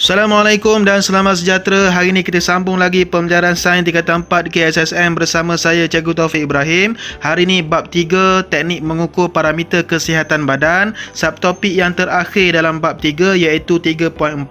Assalamualaikum dan selamat sejahtera. Hari ini kita sambung lagi pembelajaran sains tingkatan 4 KSSM bersama saya Cikgu Taufik Ibrahim. Hari ini bab 3, teknik mengukur parameter kesihatan badan. Subtopik yang terakhir dalam bab 3 iaitu 3.4,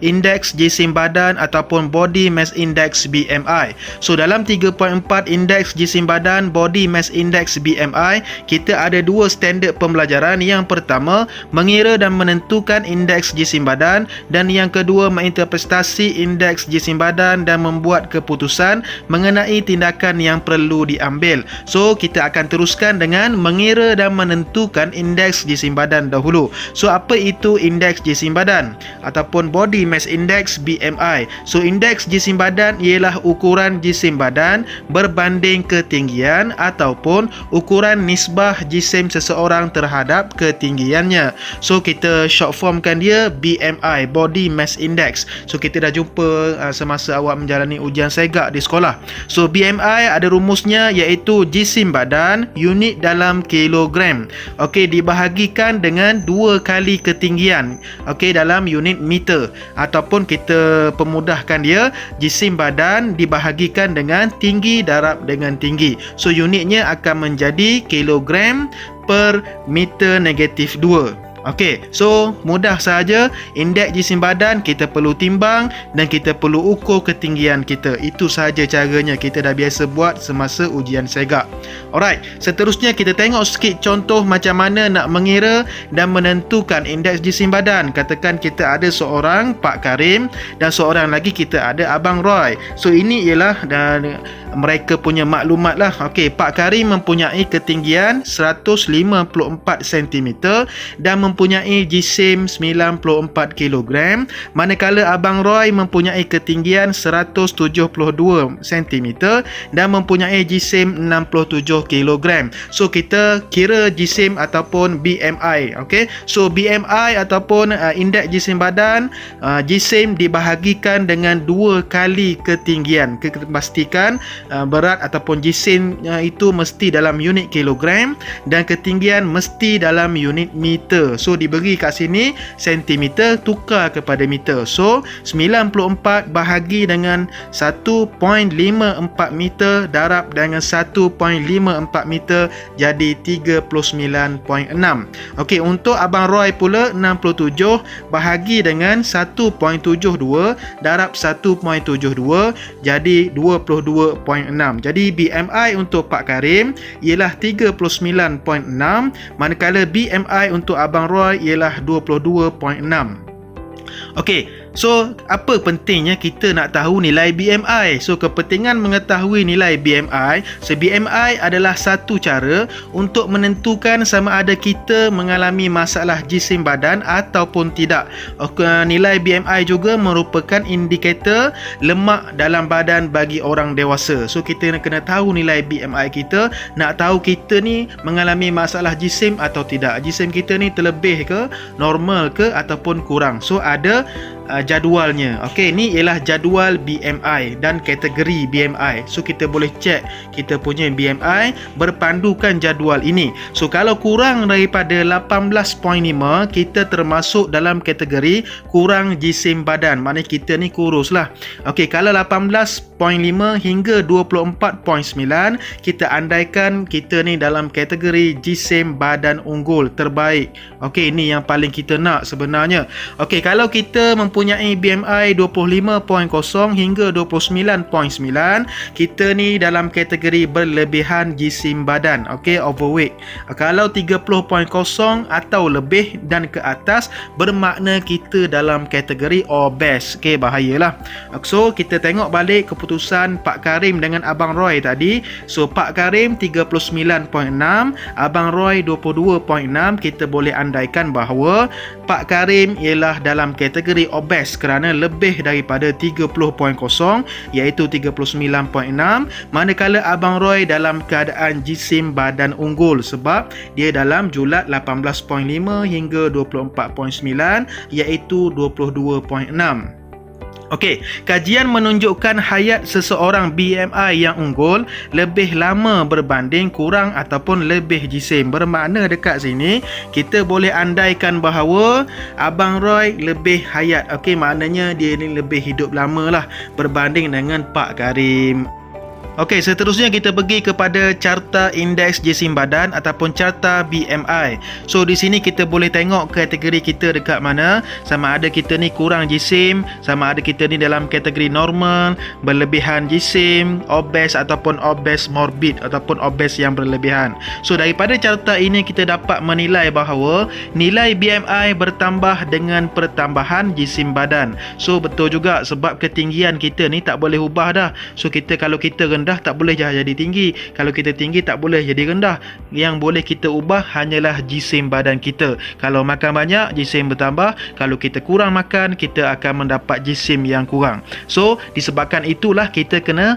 indeks jisim badan ataupun body mass index BMI. So dalam 3.4 indeks jisim badan, body mass index BMI, kita ada dua standard pembelajaran. Yang pertama, mengira dan menentukan indeks jisim badan, dan yang kedua, menginterpretasi indeks jisim badan dan membuat keputusan mengenai tindakan yang perlu diambil. So, kita akan teruskan dengan mengira dan menentukan indeks jisim badan dahulu. So, apa itu indeks jisim badan ataupun body mass index BMI? So, indeks jisim badan ialah ukuran jisim badan berbanding ketinggian ataupun ukuran nisbah jisim seseorang terhadap ketinggiannya. So, kita short formkan dia BMI, body mass index. So kita dah jumpa semasa awak menjalani ujian segak di sekolah. So BMI ada rumusnya iaitu jisim badan unit dalam kilogram. Okey, dibahagikan dengan 2 kali ketinggian. Okey, dalam unit meter, ataupun kita pemudahkan dia, jisim badan dibahagikan dengan tinggi darab dengan tinggi. So unitnya akan menjadi kilogram per meter negatif 2. Okey, so mudah saja. Indeks jisim badan kita perlu timbang dan kita perlu ukur ketinggian kita. Itu sahaja caranya, kita dah biasa buat semasa ujian segak. Alright, seterusnya kita tengok sikit contoh macam mana nak mengira dan menentukan indeks jisim badan. Katakan kita ada seorang Pak Karim dan seorang lagi kita ada Abang Roy. So ini ialah mereka punya maklumat lah. Okey, Pak Karim mempunyai ketinggian 154 cm dan mempunyai jisim 94 kg, manakala Abang Roy mempunyai ketinggian 172 cm dan mempunyai jisim 67 kg. So kita kira jisim ataupun BMI. Okey, so BMI ataupun indeks jisim badan, jisim dibahagikan dengan 2 kali ketinggian. Kita pastikan berat ataupun jisim itu mesti dalam unit kilogram dan ketinggian mesti dalam unit meter. So diberi kat sini sentimeter, tukar kepada meter. So 94 bahagi dengan 1.54 meter darab dengan 1.54 meter jadi 39.6. Okey, untuk Abang Roy pula 67 bahagi dengan 1.72 darab 1.72 jadi 22.6. Jadi BMI untuk Pak Karim ialah 39.6, manakala BMI untuk Abang Roy ialah 22.6. Okey, so apa pentingnya kita nak tahu nilai BMI? So kepentingan mengetahui nilai BMI, so BMI adalah satu cara untuk menentukan sama ada kita mengalami masalah jisim badan ataupun tidak. Nilai BMI juga merupakan indikator lemak dalam badan bagi orang dewasa. So kita kena tahu nilai BMI kita, nak tahu kita ni mengalami masalah jisim atau tidak. Jisim kita ni terlebih ke, normal ke ataupun kurang. So ada jadualnya. Okey, ni ialah jadual BMI dan kategori BMI. So kita boleh cek kita punya BMI berpandukan jadual ini. So kalau kurang daripada 18.5, kita termasuk dalam kategori kurang jisim badan. Maknanya kita ni kurus lah. Okey, kalau 18.5 hingga 24.9, kita andaikan kita ni dalam kategori jisim badan unggul terbaik. Okey, ini yang paling kita nak sebenarnya. Okey, kalau kita mempunyai BMI 25.0 hingga 29.9, kita ni dalam kategori berlebihan jisim badan. Okey, overweight. Kalau 30.0 atau lebih dan ke atas, bermakna kita dalam kategori obese. Okey, bahayalah. So kita tengok balik keputusan Pak Karim dengan Abang Roy tadi. So Pak Karim 39.6, Abang Roy 22.6. Kita boleh andaikan bahawa Pak Karim ialah dalam kategori obese kerana lebih daripada 30.0 iaitu 39.6, manakala Abang Roy dalam keadaan jisim badan unggul sebab dia dalam julat 18.5 hingga 24.9 iaitu 22.6. Okey, kajian menunjukkan hayat seseorang BMI yang unggul lebih lama berbanding kurang ataupun lebih jisim. Bermakna dekat sini kita boleh andaikan bahawa Abang Roy lebih hayat. Okey, maknanya dia ni lebih hidup lama lah berbanding dengan Pak Karim. Okey, seterusnya kita pergi kepada carta indeks jisim badan ataupun carta BMI. So di sini kita boleh tengok kategori kita dekat mana, sama ada kita ni kurang jisim, sama ada kita ni dalam kategori normal, berlebihan jisim, obes ataupun obes morbid ataupun obes yang berlebihan. So daripada carta ini kita dapat menilai bahawa nilai BMI bertambah dengan pertambahan jisim badan. So betul juga sebab ketinggian kita ni tak boleh ubah dah. So kalau kita rendah tak boleh jadi tinggi, kalau kita tinggi tak boleh jadi rendah. Yang boleh kita ubah hanyalah jisim badan kita. Kalau makan banyak, jisim bertambah. Kalau kita kurang makan, kita akan mendapat jisim yang kurang. So disebabkan itulah kita kena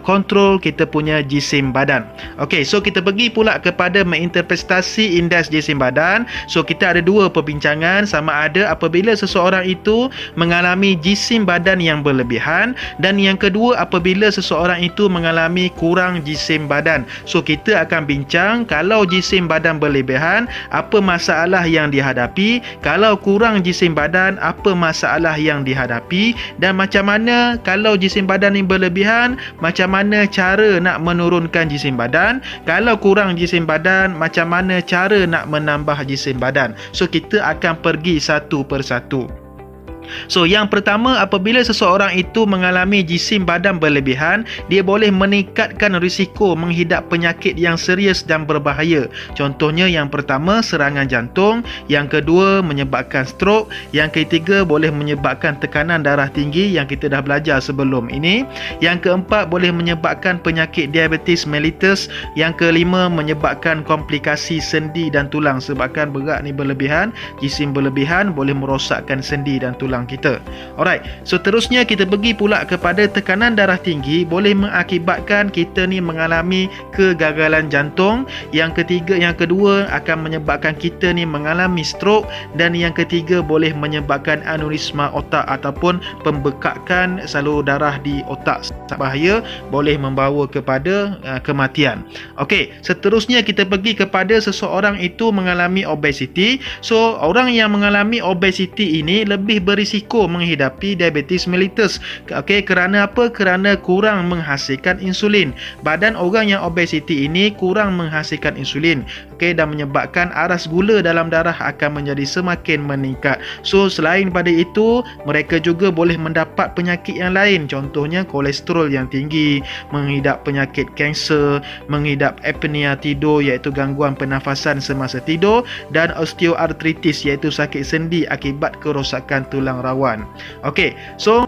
kontrol kita punya jisim badan. Okey, so kita pergi pula kepada menginterpretasi indeks jisim badan. So kita ada dua perbincangan, sama ada apabila seseorang itu mengalami jisim badan yang berlebihan, dan yang kedua apabila seseorang itu mengalami kurang jisim badan. So kita akan bincang kalau jisim badan berlebihan, apa masalah yang dihadapi, kalau kurang jisim badan, apa masalah yang dihadapi, dan macam mana kalau jisim badan ini berlebihan, macam mana cara nak menurunkan jisim badan, kalau kurang jisim badan, macam mana cara nak menambah jisim badan. So kita akan pergi satu persatu. So yang pertama, apabila seseorang itu mengalami jisim badan berlebihan, dia boleh meningkatkan risiko menghidap penyakit yang serius dan berbahaya. Contohnya yang pertama serangan jantung, yang kedua menyebabkan stroke, yang ketiga boleh menyebabkan tekanan darah tinggi yang kita dah belajar sebelum ini, yang keempat boleh menyebabkan penyakit diabetes mellitus, yang kelima menyebabkan komplikasi sendi dan tulang sebabkan berat ni berlebihan, jisim berlebihan boleh merosakkan sendi dan tulang kita. Alright, so terusnya kita pergi pula kepada tekanan darah tinggi boleh mengakibatkan kita ni mengalami kegagalan jantung, yang kedua akan menyebabkan kita ni mengalami stroke, dan yang ketiga boleh menyebabkan aneurisma otak ataupun pembekakan salur darah di otak. Bahaya, boleh membawa kepada kematian. Okey, seterusnya kita pergi kepada seseorang itu mengalami obesiti. So orang yang mengalami obesiti ini lebih berisiko menghidapi diabetes mellitus. Okey, kerana apa? Kerana kurang menghasilkan insulin. Badan orang yang obesiti ini kurang menghasilkan insulin. Okey, dan menyebabkan aras gula dalam darah akan menjadi semakin meningkat. So selain pada itu, mereka juga boleh mendapat penyakit yang lain, contohnya kolesterol yang tinggi, mengidap penyakit kanser, mengidap apnea tidur iaitu gangguan pernafasan semasa tidur, dan osteoartritis iaitu sakit sendi akibat kerosakan tulang rawan. Okey, so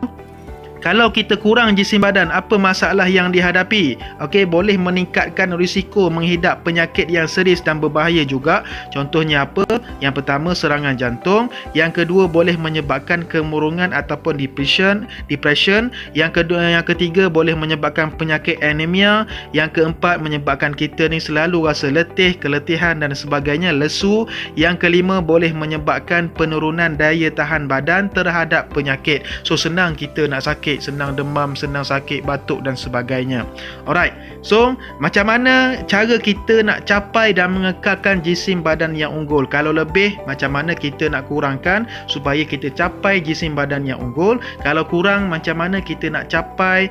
kalau kita kurang jisim badan, apa masalah yang dihadapi? Okey, boleh meningkatkan risiko menghidap penyakit yang serius dan berbahaya juga. Contohnya apa? Yang pertama serangan jantung, yang kedua boleh menyebabkan kemurungan ataupun depression, yang ketiga boleh menyebabkan penyakit anemia, yang keempat menyebabkan kita ni selalu rasa letih, keletihan dan sebagainya, lesu, yang kelima boleh menyebabkan penurunan daya tahan badan terhadap penyakit. So senang kita nak sakit, senang demam, senang sakit, batuk dan sebagainya. Alright, so macam mana cara kita nak capai dan mengekalkan jisim badan yang unggul? Kalau lebih, macam mana kita nak kurangkan supaya kita capai jisim badan yang unggul? Kalau kurang, macam mana kita nak capai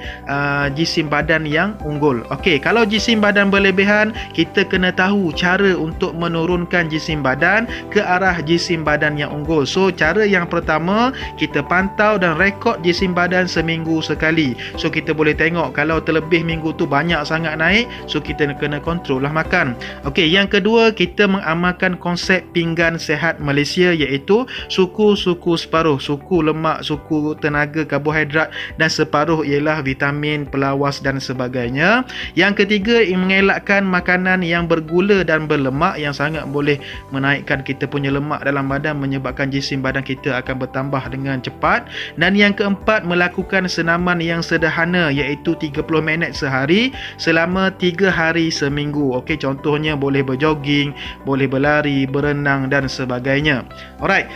jisim badan yang unggul? Okey, kalau jisim badan berlebihan, kita kena tahu cara untuk menurunkan jisim badan ke arah jisim badan yang unggul. So cara yang pertama, kita pantau dan rekod jisim badan seminggu sekali. So kita boleh tengok kalau terlebih minggu tu banyak sangat naik, so kita kena kontrol lah makan. Okey, yang kedua, kita mengamalkan konsep pinggan sehat Malaysia, iaitu suku separuh, suku lemak, suku tenaga karbohidrat, dan separuh ialah vitamin, pelawas dan sebagainya. Yang ketiga, mengelakkan makanan yang bergula dan berlemak yang sangat boleh menaikkan kita punya lemak dalam badan, menyebabkan jisim badan kita akan bertambah dengan cepat. Dan yang keempat, melakukan senaman yang sederhana, iaitu 30 minit sehari selama 3 hari seminggu. Okey, contohnya boleh berjoging, boleh berlari, berenang dan sebagainya. Alright,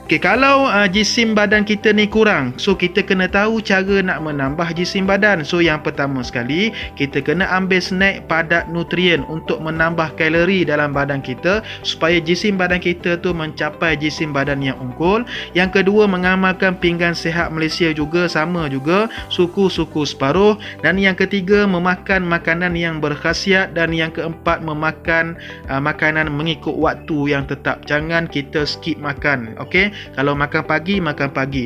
Okey, kalau jisim badan kita ni kurang, so kita kena tahu cara nak menambah jisim badan. So yang pertama sekali, kita kena ambil snack padat nutrien untuk menambah kalori dalam badan kita supaya jisim badan kita tu mencapai jisim badan yang unggul. Yang kedua, mengamalkan pinggan sihat Malaysia juga, sama juga, suku-suku separuh. Dan yang ketiga, memakan makanan yang berkhasiat. Dan yang keempat, memakan makanan mengikut waktu yang tetap. Jangan kita skip makan. Okey, kalau makan pagi,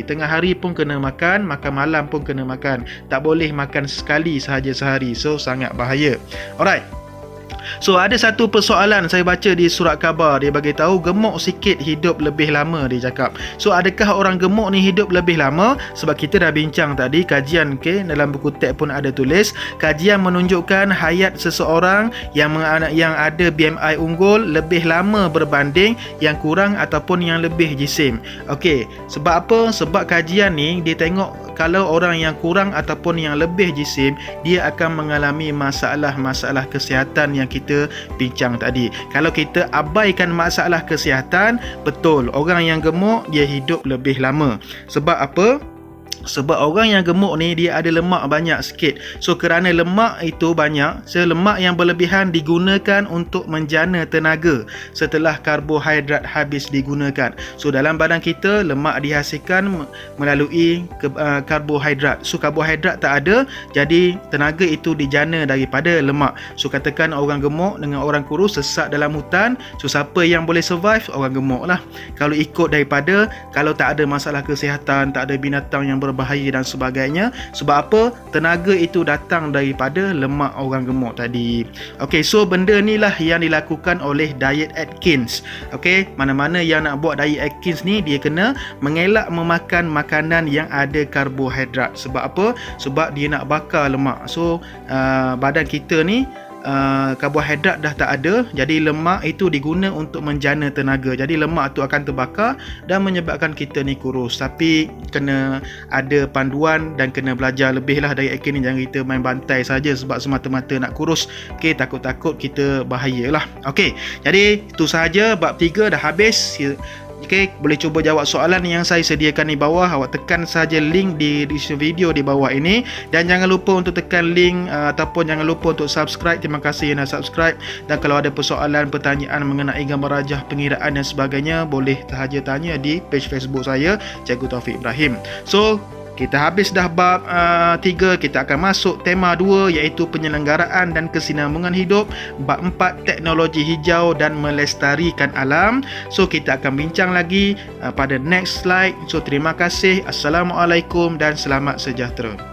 tengah hari pun kena makan, makan malam pun kena makan. Tak boleh makan sekali sahaja sehari. So sangat bahaya. Alright. So ada satu persoalan saya baca di surat khabar, dia bagi tahu gemuk sikit hidup lebih lama, dia cakap. So adakah orang gemuk ni hidup lebih lama? Sebab kita dah bincang tadi kajian, dalam buku teks pun ada tulis, kajian menunjukkan hayat seseorang yang ada BMI unggul lebih lama berbanding yang kurang ataupun yang lebih jisim. Okey, sebab apa? Sebab kajian ni dia tengok kalau orang yang kurang ataupun yang lebih jisim, dia akan mengalami masalah-masalah kesihatan yang kita bincang tadi. Kalau kita abaikan masalah kesihatan, betul, orang yang gemuk dia hidup lebih lama. Sebab apa? Sebab orang yang gemuk ni dia ada lemak banyak sikit. So kerana lemak itu banyak, lemak yang berlebihan digunakan untuk menjana tenaga setelah karbohidrat habis digunakan. So dalam badan kita lemak dihasilkan melalui karbohidrat. So karbohidrat tak ada, jadi tenaga itu dijana daripada lemak. So katakan orang gemuk dengan orang kurus sesak dalam hutan, so siapa yang boleh survive? Orang gemuk lah. Kalau ikut daripada, kalau tak ada masalah kesihatan, tak ada binatang yang berbahaya dan sebagainya. Sebab apa? Tenaga itu datang daripada lemak orang gemuk tadi. Okey, so benda ni lah yang dilakukan oleh diet Atkins. Okey, mana-mana yang nak buat diet Atkins ni, dia kena mengelak memakan makanan yang ada karbohidrat. Sebab apa? Sebab dia nak bakar lemak. So badan kita ni karbohidrat dah tak ada, jadi lemak itu diguna untuk menjana tenaga. Jadi lemak tu akan terbakar dan menyebabkan kita ni kurus. Tapi kena ada panduan dan kena belajar lebih lah dari Atkins ni. Jangan kita main bantai saja sebab semata-mata nak kurus. Okey, takut-takut kita bahayalah. Okey, jadi itu sahaja bab 3 dah habis. Okey, boleh cuba jawab soalan yang saya sediakan di bawah. Awak tekan saja link di video di bawah ini, dan jangan lupa untuk tekan link ataupun jangan lupa untuk subscribe. Terima kasih yang dah subscribe. Dan kalau ada persoalan, pertanyaan mengenai gambar rajah, pengiraan dan sebagainya, boleh sahaja tanya di page Facebook saya, Cikgu Taufik Ibrahim. So kita habis dah bab 3, kita akan masuk tema 2 iaitu penyelenggaraan dan kesinambungan hidup. Bab 4, teknologi hijau dan melestarikan alam. So kita akan bincang lagi pada next slide. So terima kasih. Assalamualaikum dan selamat sejahtera.